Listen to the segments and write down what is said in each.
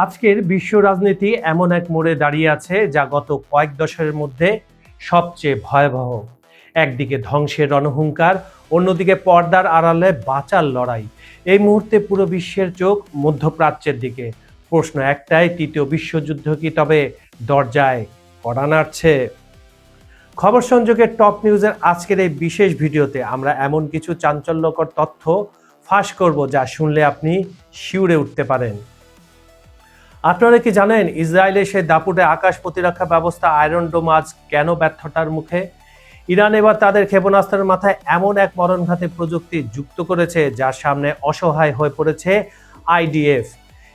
আজকের বিশ্ব রাজনীতি এমন এক মোড়ে দাঁড়িয়ে আছে যা গত কয়েক দশকের মধ্যে সবচেয়ে ভয়াবহ। একদিকে ধ্বংসের রণহুঙ্কার, অন্যদিকে পর্দার আড়ালে বাঁচার লড়াই। এই মুহূর্তে পুরো বিশ্বের চোখ মধ্যপ্রাচ্যের দিকে। প্রশ্ন একটাই, তৃতীয় বিশ্বযুদ্ধ কি তবে দরজায় কড়া নাড়ছে? খবর সংযোগের টপ নিউজের আজকের এই বিশেষ ভিডিওতে আমরা এমন কিছু চাঞ্চল্যকর তথ্য ফাঁস করব যা শুনলে আপনি শিউরে উঠতে পারেন। আপনারা কি জানেন ইসরায়েলের সেই দাপুটে আকাশ প্রতিরক্ষা ব্যবস্থা আয়রন ডোম আজ কেন ব্যর্থতার মুখে? ইরান এবার তাদের ক্ষেপণাস্ত্রের মাথায় এমন এক মরণঘাতী প্রযুক্তি যুক্ত করেছে যার সামনে অসহায় হয়ে পড়েছে আইডিএফ।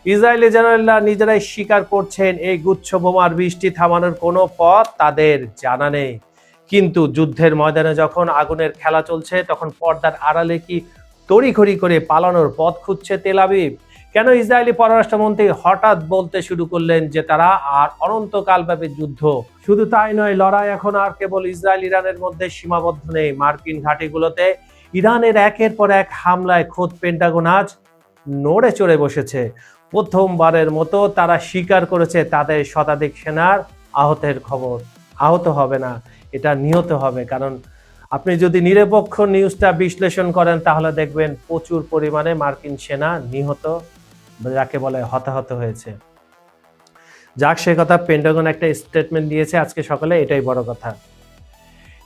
ইসরায়েলি জেনারেলরা নিজেরাই স্বীকার করছেন এই গুচ্ছ বোমার বৃষ্টি থামানোর কোনো পথ তাদের জানা নেই। কিন্তু যুদ্ধের ময়দানে যখন আগুনের খেলা চলছে তখন পর্দার আড়ালে কি তড়িঘড়ি করে পালানোর পথ খুঁজছে তেল আবিব? কেন ইসরায়েলি পররাষ্ট্রমন্ত্রী হঠাৎ বলতে শুরু করলেন যে তারা আর অনন্তকালব্যাপী যুদ্ধ? শুধু তাই নয়, লড়াই এখন আর কেবল ইসরায়েল ইরানের মধ্যে সীমাবদ্ধ নেই। মার্কিন ঘাঁটিগুলোতে ইরানের একের পর এক হামলায় খোদ পেন্টাগন আজ নড়ে চড়ে বসেছে। প্রথমবারের মতো তারা স্বীকার করেছে তাদের শতাধিক সেনার আহতের খবর। আহত হবে না, এটা নিহত হবে। কারণ আপনি যদি নিরপেক্ষ নিউজটা বিশ্লেষণ করেন তাহলে দেখবেন প্রচুর পরিমাণে মার্কিন সেনা নিহত, যাকে বলে হতাহত হয়েছে। যাক, সে কথা পেন্টাগন একটা স্টেটমেন্ট দিয়েছে আজকে সকালে, এটাই বড় কথা।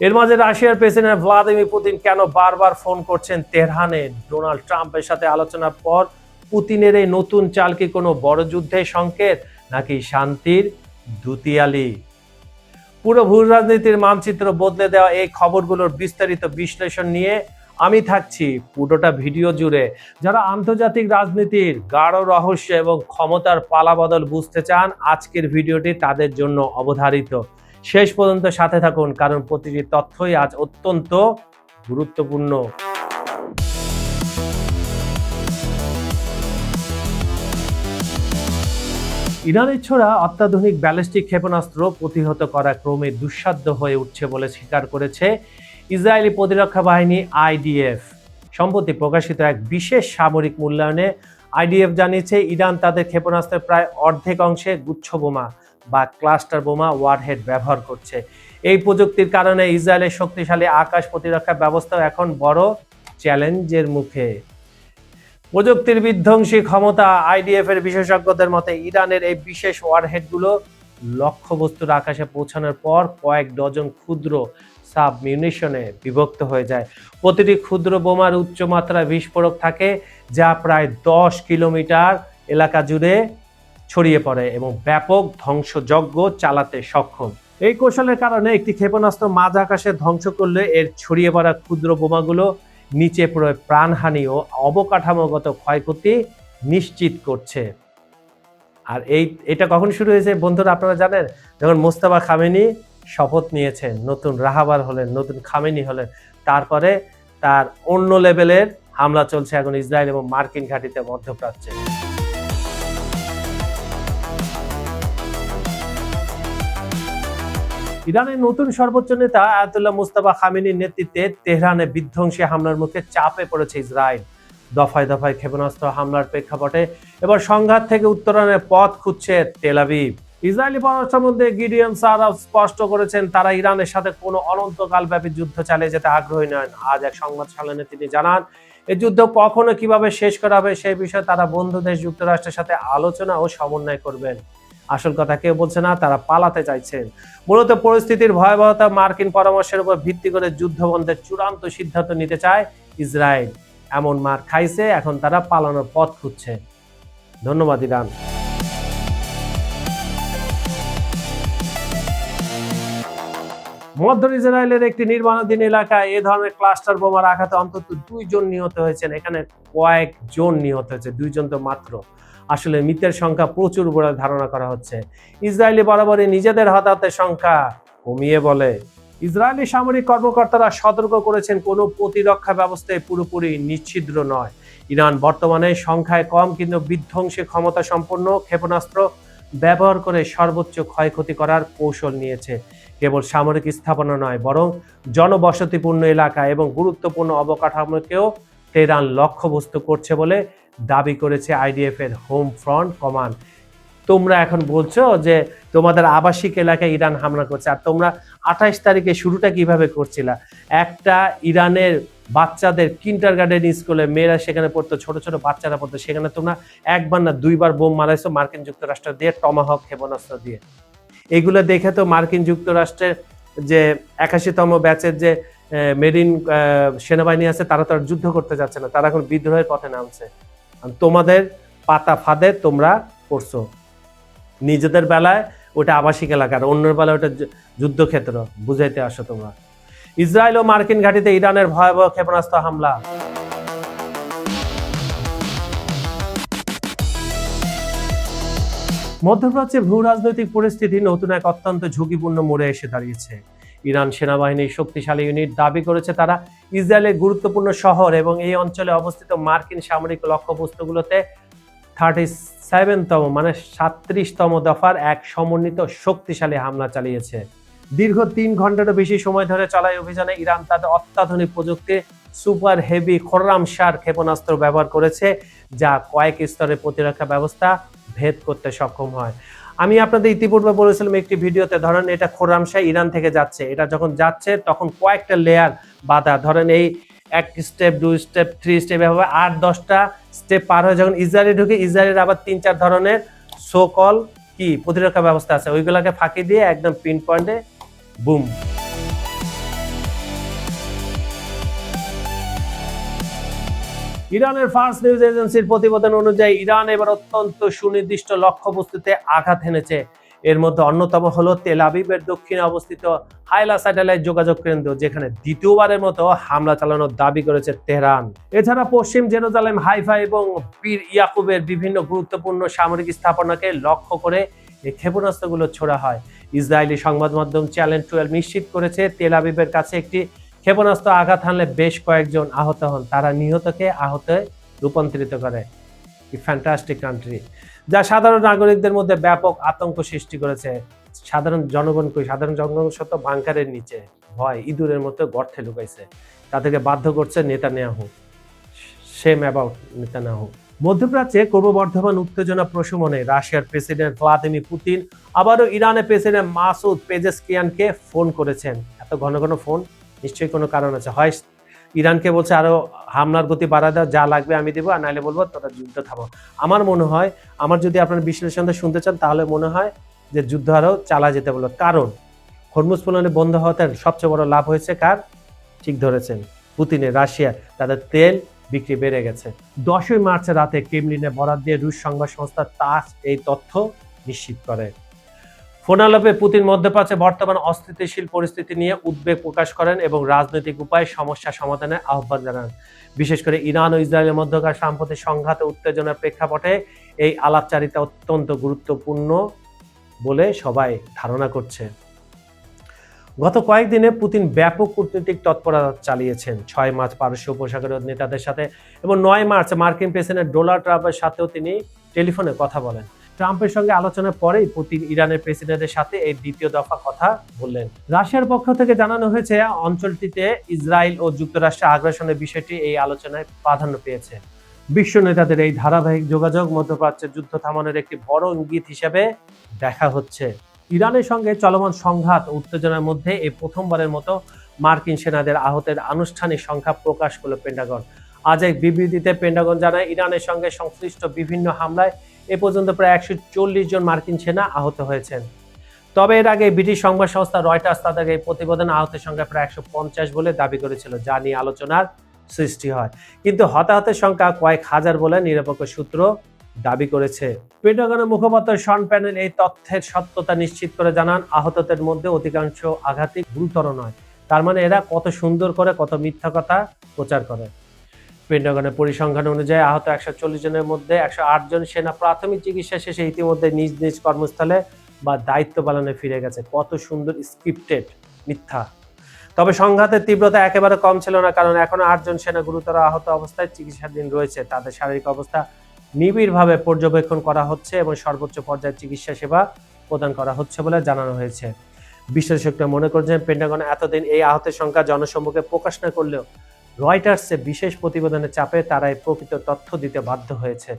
এর মাঝে রাশিয়ার প্রেসিডেন্ট ভ্লাদিমির পুতিন কেন বারবার ফোন করছেন তেহরানে? ডোনাল্ড ট্রাম্পের সাথে আলোচনার পর পুতিনের এই নতুন চাল কি কোনো বড় যুদ্ধের সংকেত নাকি শান্তির দুতিয়ালি? পুরো ভূ রাজনীতির মানচিত্র বদলে দেওয়া এই খবরগুলোর বিস্তারিত বিশ্লেষণ নিয়ে আমি থাকছি পুরোটা ভিডিও জুড়ে। যারা আন্তর্জাতিক রাজনীতির গাঢ় রহস্য এবং ক্ষমতার পালাবদল বুঝতে চান, আজকের ভিডিওটি তাদের জন্য অবধারিত। শেষ পর্যন্ত সাথে থাকুন, কারণ প্রতিটি তথ্যই আজ অত্যন্ত গুরুত্বপূর্ণ। ইরানের ছোড়া অত্যাধুনিক ব্যালিস্টিক ক্ষেপণাস্ত্র প্রতিহত করা ক্রমে দুঃসাধ্য হয়ে উঠছে বলে স্বীকার করেছে ইসরায়েলি প্রতিরক্ষা বাহিনী আইডিএফ। সম্প্রতি প্রকাশিত এক বিশেষ সামরিক মূল্যায়নে আইডিএফ জানিয়েছে ইরান তাদের ক্ষেপণাস্ত্রের প্রায় অর্ধেক অংশে গুচ্ছ বোমা বা ক্লাস্টার বোমা ওয়ারহেড ব্যবহার করছে। এই প্রযুক্তির কারণে ইসরায়েলের শক্তিশালী আকাশ প্রতিরক্ষা ব্যবস্থা এখন বড় চ্যালেঞ্জের মুখে। প্রযুক্তির বিধ্বংসী ক্ষমতা। আইডিএফ এর বিশেষজ্ঞদের মতে ইরানের এই বিশেষ ওয়ারহেডগুলো লক্ষ্যবস্তুর আকাশে পৌঁছানোর পর কয়েক ডজন ক্ষুদ্র সাবমিউনিশনে বিভক্ত হয়ে যায়। প্রতিটি ক্ষুদ্র বোমার উচ্চমাত্রায় বিস্ফোরক থাকে যা প্রায় 10 কিলোমিটার এলাকা জুড়ে ছড়িয়ে পড়ে এবং ব্যাপক ধ্বংসযজ্ঞ চালাতে সক্ষম। এই কৌশলের কারণে একটি ক্ষেপণাস্ত্র মাঝ আকাশে ধ্বংস করলে এর ছড়িয়ে পড়া ক্ষুদ্র বোমাগুলো নিচে পড়ে প্রাণহানি ও অবকাঠামোগত ক্ষয়ক্ষতি নিশ্চিত করছে। আর এটা কখন শুরু হয়েছে বন্ধুরা, আপনারা জানেন? যখন মোস্তফা খামেনি শপথ নিয়েছেন, নতুন রাহাবার হলেন, নতুন খামেনি হলেন, তারপরে তার অন্য লেভেলের হামলা চলছে এখন ইসরায়েল এবং মার্কিন ঘাঁটিতে মধ্যপ্রাচ্যে। ইরানের নতুন সর্বোচ্চ নেতা আয়াতুল্লাহ মুস্তাফা খামেনির নেতৃত্বে তেহরানে বিধ্বংসী হামলার মুখে চাপে পড়েছে ইসরায়েল। দফায় দফায় ক্ষেপণাস্ত্র হামলার প্রেক্ষাপটে এবার সংঘাত থেকে উত্তরণের পথ খুঁজছে তেল আবিব। ইসরায়েলি পররাষ্ট্রমন্ত্রী গিডিয়ন সারাফ স্পষ্ট করেছেন তারা ইরানের সাথে কোনো অনন্তকালব্যাপী যুদ্ধ চালিয়ে যেতে আগ্রহী নয়। আজ এক সংবাদ সম্মেলনে তিনি জানান এই যুদ্ধ কখনো কিভাবে শেষ করা হবে সেই বিষয়ে তারা বন্ধু দেশ যুক্তরাষ্ট্রের সাথে আলোচনা ও সমন্বয় করবেন। আসল কথা কেউ বলছে না, তারা পালাতে চাইছেন। মূলত পরিস্থিতির ভয়াবহতা মার্কিন পরামর্শের উপর ভিত্তি করে যুদ্ধ বন্ধের চূড়ান্ত সিদ্ধান্ত নিতে চায় ইসরায়েল। এমন মার খাইছে, এখন তারা পালানোর পথ খুঁজছে। ধন্যবাদ ইরান। মধ্য ইসরায়েলের একটি নির্মাণাধীন এলাকায় এ ধরনের ক্লাস্টার বোমার আঘাতে অন্তত 2 জন নিহত হয়েছেন। এখানে কয়েকজন নিহত হয়েছে, 2 জন তো মাত্র। আসলে মৃতের সংখ্যা প্রচুর বলে ধারণা করা হচ্ছে। ইসরায়েলি বরাবরই নিজেদের হতাহতের সংখ্যা কমিয়ে বলে। ইসরায়েলি সামরিক কর্মকর্তারা সতর্ক করেছেন কোনো প্রতিরক্ষা ব্যবস্থায় পুরোপুরি নিশ্ছিদ্র নয়। ইরান বর্তমানে সংখ্যায় কম কিন্তু বিধ্বংসী ক্ষমতা সম্পন্ন ক্ষেপণাস্ত্র ব্যবহার করে সর্বোচ্চ ক্ষয়ক্ষতি করার কৌশল নিয়েছে। কেবল সামরিক স্থাপনা নয়, বরং জনবসতিপূর্ণ এলাকা এবং গুরুত্বপূর্ণ অবকাঠামোকেও তেহরান লক্ষ্যবস্তু করছে বলে দাবি করেছে আইডিএফ এর হোম ফ্রন্ট কমান্ড। তোমরা এখন বলছো যে তোমাদের আবাসিক এলাকায় ইরান হামলা করছে, আর তোমরা 28 তারিখে শুরুটা কিভাবে করছিলা? একটা ইরানের বাচ্চাদের কিন্ডারগার্টেন স্কুলে মেয়েরা সেখানে পড়তো, ছোট ছোট বাচ্চারা পড়তো, সেখানে তোমরা একবার না দুইবার বোম মারাইছো মার্কিন যুক্তরাষ্ট্র দিয়ে, টমাহক ক্ষেপণাস্ত্র দিয়ে। এগুলো দেখে তো মার্কিন যুক্তরাষ্ট্রের যে 81তম ব্যাচের যে মেরিন সেনাবাহিনী আছে তারা তো আর যুদ্ধ করতে যাচ্ছে না, তারা এখন বিদ্রোহের পথে নামছে। তোমাদের পাতা ফাঁদে তোমরা পড়ছো। নিজেদের বেলায় ওটা আবাসিক এলাকার, অন্যের বেলায় ওটা যুদ্ধক্ষেত্র, বুঝাইতে আসো তোমরা। ইসরায়েল ও মার্কিন ঘাঁটিতে ইরানের ভয়াবহ ক্ষেপণাস্ত্র হামলা। মধ্যপ্রাচ্যে ভূ রাজনৈতিক পরিস্থিতি নতুন এক অত্যন্ত ঝুঁকিপূর্ণ মোড়ে এসে দাঁড়িয়েছে। ইরান সেনাবাহিনীর শক্তিশালী ইউনিট দাবি করেছে তারা ইসরায়েলের গুরুত্বপূর্ণ শহর এবং এই অঞ্চলে অবস্থিত মার্কিন সামরিক লক্ষ্যবস্তুগুলোতে 37তম মানে 37তম দফার এক সমন্বিত শক্তিশালী হামলা চালিয়েছে। দীর্ঘ 3 ঘন্টারও বেশি সময় ধরে চলা অভিযানে ইরান তাদের অত্যাধুনিক প্রযুক্তি সুপার হেভি খোররামশার ক্ষেপণাস্ত্র ব্যবহার করেছে, যা কয়েক স্তরের প্রতিরক্ষা ব্যবস্থা ভেদ করতে সক্ষম হয়। আমি আপনাদের ইতিপূর্বে বলেছিলাম একটি ভিডিওতে, ধরেন এটা খোররামশাহ ইরান থেকে যাচ্ছে, এটা যখন যাচ্ছে তখন কয়েকটা লেয়ার বাঁধা, ধরেন এই 1 স্টেপ 2 স্টেপ 3 স্টেপ এভাবে 8-10টা স্টেপ পার হয়ে যখন ইসরায়েলে ঢুকে, ইসরায়েলের আবার 3-4 ধরনের সোকল কি প্রতিরক্ষা ব্যবস্থা আছে, ওইগুলোকে ফাঁকি দিয়ে একদম পিন পয়েন্টে বুম। ইরানের ফার্স্ট নিউজ এজেন্সির প্রতিবেদন অনুযায়ী ইরান এবার অত্যন্ত সুনির্দিষ্ট লক্ষ্যবস্তুতে আঘাত হেনেছে। এর মধ্যে অন্যতম হলো তেল আবিবের দক্ষিণে অবস্থিত হাইলা স্যাটেলাইট যোগাযোগ কেন্দ্র, যেখানে দ্বিতীয়বারের মতো হামলা চালানোর দাবি করেছে তেহরান। এছাড়া পশ্চিম জেরুজালেম, হাইফা এবং পীর ইয়াকুবের বিভিন্ন গুরুত্বপূর্ণ সামরিক স্থাপনাকে লক্ষ্য করে এই ক্ষেপণাস্ত্রগুলো ছোড়া হয়। ইসরায়েলি সংবাদ মাধ্যম চ্যানেল 12 নিশ্চিত করেছে তেল আবিবের কাছে একটি ক্ষেপণাস্ত্র আঘাত হানলে বেশ কয়েকজন আহত হন, তারা নিহতকে আহতে রূপান্তরিত করে। ফ্যান্টাস্টিক কান্ট্রি, যা সাধারণ নাগরিকদের মধ্যে ব্যাপক আতঙ্ক সৃষ্টি করেছে। সাধারণ জনগণ শত বাংকারের নিচে ভয় ইঁদুরের মতো গর্তে লুকাইছে, তাদেরকে বাধ্য করছে নেতানিয়াহু। Same about Netanyahu. মধ্যপ্রাচ্যে ক্রমবর্ধমান উত্তেজনা প্রশমনে রাশিয়ার প্রেসিডেন্ট ভ্লাদিমির পুতিন আবারও ইরানের প্রেসিডেন্ট মাসুদ পেজেশকিয়ানকে ফোন করেছেন। এত ঘন ঘন ফোন, নিশ্চয়ই কোনো কারণ আছে। হয় ইরানকে বলছে আরো হামলার গতি বাড়া দাও, যা লাগবে আমি দেবো, আর নাহলে বলবো তোরা যুদ্ধ থামো। আমার মনে হয়, আমার যদি আপনার বিশ্লেষণটা শুনতে চান তাহলে মনে হয় যে যুদ্ধ আরো চালা যেতে বলবো। কারণ হরমুজ প্রণালী বন্ধ হওয়াতে সবচেয়ে বড় লাভ হয়েছে কার? ঠিক ধরেছেন, পুতিনের, রাশিয়া। তাদের তেল বিক্রি বেড়ে গেছে। 10ই মার্চ রাতে ক্রেমলিনে বরাত দিয়ে রুশ সংবাদ সংস্থা তাস এই তথ্য নিশ্চিত করে। ফোনালাপে পুতিন মধ্যপ্রাচ্যে বর্তমান অস্থিতিশীল পরিস্থিতি নিয়ে উদ্বেগ প্রকাশ করেন এবং রাজনৈতিক উপায়ে সমস্যা সমাধানের আহ্বান জানান। বিশেষ করে ইরান ও ইসরায়েলের মধ্যকার সাম্প্রতিক সংঘাত ও উত্তেজনার প্রেক্ষাপটে এই আলাপচারিতা অত্যন্ত গুরুত্বপূর্ণ বলে সবাই ধারণা করছে। গত কয়েকদিনে পুতিন ব্যাপক কূটনৈতিক তৎপরতা চালিয়েছেন। 6 মার্চ পারস্য উপসাগরের নেতাদের সাথে এবং 9 মার্চ মার্কিন প্রেসিডেন্ট ডোনাল্ড ট্রাম্পের সাথেও তিনি টেলিফোনে কথা বলেন। ট্রাম্পের সঙ্গে আলোচনার পরেই পুতিন ইরানের প্রেসিডেন্টের সাথে এই দ্বিতীয় দফা কথা বললেন। রাশিয়ার পক্ষ থেকে জানানো হয়েছে অঞ্চলটিতে ইসরায়েল ও যুক্তরাষ্ট্রের আগ্রাসনের বিষয়টি এই আলোচনায় প্রাধান্য পেয়েছে। বিশ্ব নেতাদের এই ধারাবাহিক যোগাযোগ মধ্যপ্রাচ্যের যুদ্ধ থামানোর একটি বড় ইঙ্গিত হিসেবে দেখা হচ্ছে। ইরানের সঙ্গে চলমান সংঘাত ও উত্তেজনার মধ্যে এই প্রথমবারের মতো মার্কিন সেনাদের আহতের আনুষ্ঠানিক সংখ্যা প্রকাশ করল পেন্টাগন। আজ এক বিবৃতিতে পেন্টাগন জানায়, ইরানের সঙ্গে সংশ্লিষ্ট বিভিন্ন হামলায় এ পর্যন্ত প্রায় 140 জন মার্কিন সেনা আহত হয়েছেন। তবে এর আগে ব্রিটিশ সংবাদ সংস্থা রয়টার্স তাদের এই প্রতিবেদনে আহতের সংখ্যা প্রায় 150 বলে দাবি করেছিল, যা নিয়ে আলোচনার সৃষ্টি হয়। কিন্তু হতাহতের সংখ্যা কয়েক হাজার বলে নিরপেক্ষ সূত্র দাবি করেছে। পেন্টাগনের মুখপাত্র শন প্যানেল এই তথ্যের সত্যতা নিশ্চিত করে জানান, আহতদের মধ্যে অধিকাংশ আঘাতই গুরুতর নয়। তার মানে এরা কত সুন্দর করে কত মিথ্যা কথা প্রচার করে। পেন্টাগনের পরিসংখ্যান অনুযায়ী আহত 140 জনের মধ্যে 108 জন সেনা প্রাথমিক চিকিৎসা শেষে ইতিমধ্যে নিজ নিজ কর্মস্থলে বা দায়িত্ব পালনে ফিরে গেছে। কত সুন্দর স্ক্রিপ্টেড মিথ্যা। তবে সংঘাতের তীব্রতা একেবারে কম ছিল না, কারণ এখনো 8 জন সেনা গুরুতর আহত অবস্থায় চিকিৎসাধীন রয়েছে। তাদের শারীরিক অবস্থা নিবিড়ভাবে পর্যবেক্ষণ করা হচ্ছে এবং সর্বোচ্চ পর্যায়ের চিকিৎসা সেবা প্রদান করা হচ্ছে বলে জানানো হয়েছে। বিশ্লেষকরা মনে করছেন, পেন্টাগন এতদিন এই আহতের সংখ্যা জনসম্মুখে প্রকাশ না করলেও রয়টার্সের বিশেষ প্রতিবেদনের চাপে তারা এই প্রকৃত তথ্য দিতে বাধ্য হয়েছে।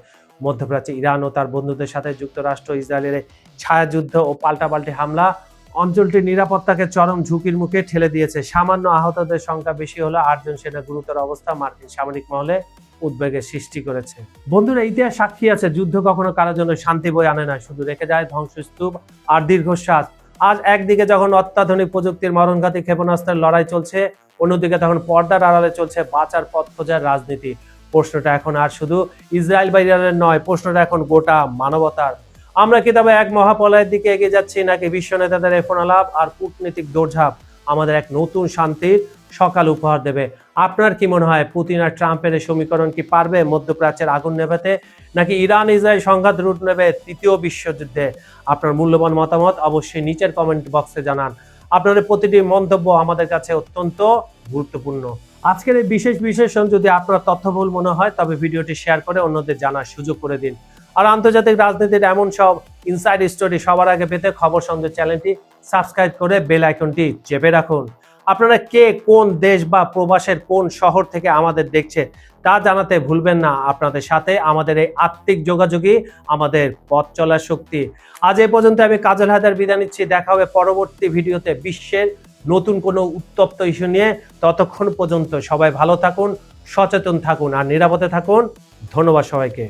মধ্যপ্রাচ্যে ইরান ও তার বন্ধুদের সাথে যুক্তরাষ্ট্র ইসরায়েলের ছায়াযুদ্ধ ও পাল্টাপাল্টি হামলা অঞ্চলটির নিরাপত্তাকে চরম ঝুঁকির মুখে ঠেলে দিয়েছে। সামান্য আহতদের সংখ্যা বেশি হলো, 8 জন সেনা গুরুতর অবস্থা মার্কিন সামরিক মহলে উদ্বেগের সৃষ্টি করেছে। বন্ধুরা, ইতিহাস সাক্ষী আছে, যুদ্ধ কখনো কারোর জন্য শান্তি বয়ে আনে না, শুধু রেখে যায় ধ্বংসস্তূপ আর দীর্ঘশ্বাস। আজ একদিকে যখন অত্যাধুনিক প্রযুক্তির মরণঘাতী ক্ষেপণাস্ত্রের লড়াই চলছে, অন্যদিকে তখন পর্দার আড়ালে চলছে বাঁচার পথ খোঁজার রাজনীতি। প্রশ্নটা এখন আর শুধু ইসরায়েল বা ইরানের নয়, প্রশ্নটা এখন গোটা মানবতার। আমরা কি তবে এক মহাপ্রলয়ের দিকে এগিয়ে যাচ্ছি, নাকি বিশ্ব নেতাদের ফোন আলাপ আর কূটনীতিক দৌড়ঝাঁপ আমাদের এক নতুন শান্তির সকাল উপহার দেবে? আপনার কি মনে হয়, পুতিন আর ট্রাম্পের এই সমীকরণ কি পারবে মধ্যপ্রাচ্যের আগুন নেভাতে, নাকি ইরান ইসরায়েল সংঘাত রূপ নেবে তৃতীয় বিশ্বযুদ্ধে? আপনার মূল্যবান মতামত অবশ্যই নিচের কমেন্ট বক্সে জানান। আপনাদের প্রতিটি মন্তব্য আমাদের কাছে অত্যন্ত গুরুত্বপূর্ণ। আজকের এই বিশেষ বিশ্লেষণ যদি আপনার তথ্যবহুল মনে হয়, তবে ভিডিওটি শেয়ার করে অন্যদের জানার সুযোগ করে দিন। আর আন্তর্জাতিক রাজনীতির এমন সব ইনসাইড স্টোরি সবার আগে পেতে খবর সন্দেহ চ্যানেলটি সাবস্ক্রাইব করে বেল আইকনটি চেপে রাখুন। আপনারা কে কোন দেশ বা প্রবাসের কোন শহর থেকে আমাদের দেখছে তা জানাতে ভুলবেন না। আপনাদের সাথে আমাদের এই আত্মিক যোগাযোগই আমাদের পথ চলার শক্তি। আজ এ পর্যন্ত আমি কাজল হায়দার বিদায় নিচ্ছি। দেখা হবে পরবর্তী ভিডিওতে বিশ্বের নতুন কোনো উত্তপ্ত ইস্যু নিয়ে। ততক্ষণ পর্যন্ত সবাই ভালো থাকুন, সচেতন থাকুন আর নিরাপদে থাকুন। ধন্যবাদ সবাইকে।